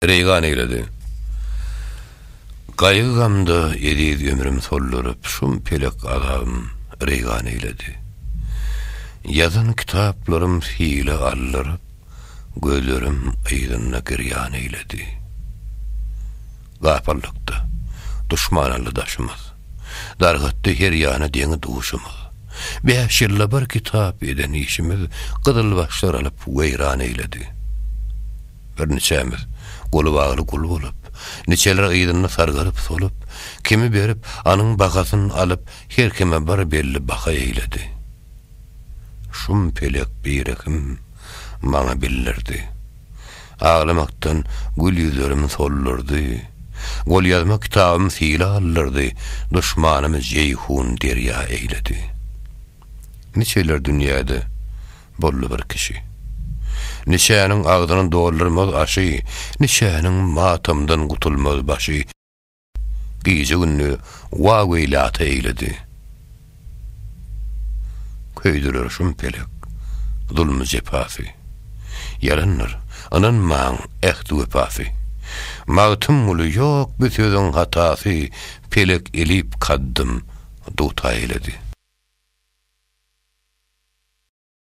Reygan eyledi. Gaýygamda ediz ömrüm sollurup, şum pelek adam reygan eyledi. Yazan kitaplarım hile allırıp, gözlerim aydınna giryan eyledi. Gapallıkta, düşmanalı daşımız, dargıttı her yana deni duşumuz. 5 ýylda bir kitap eden işimiz, kızıl başlar alıp veyran eyledi. Bir neçemiz, golu bağlı kul bolup, neçeler aydınna sargarıp solup, kimi berip, anın bakasını alıp, her kime bir belli baka eyledi. Şum pelek beyrekim bana bildirdi. Ağlamaktan gül yüzlerim sollurdu. Gol yazma kitabım sile allırdı. Düşmanımız ceyhun derya eyledi. Niçeler dünyada bollu bir kişi. Nişanın ağzının doldurmaz aşı, nişanın matamdan kutulmaz başı. Gece günlü vagıylata eyledi. Köydürür şum pelek, zulmü cepafi. Yalanlar, anan mağın ehdu vepafi. Mağtım mulu yok, bütüdün hatası, pelek elip kaddım, duta eyledi.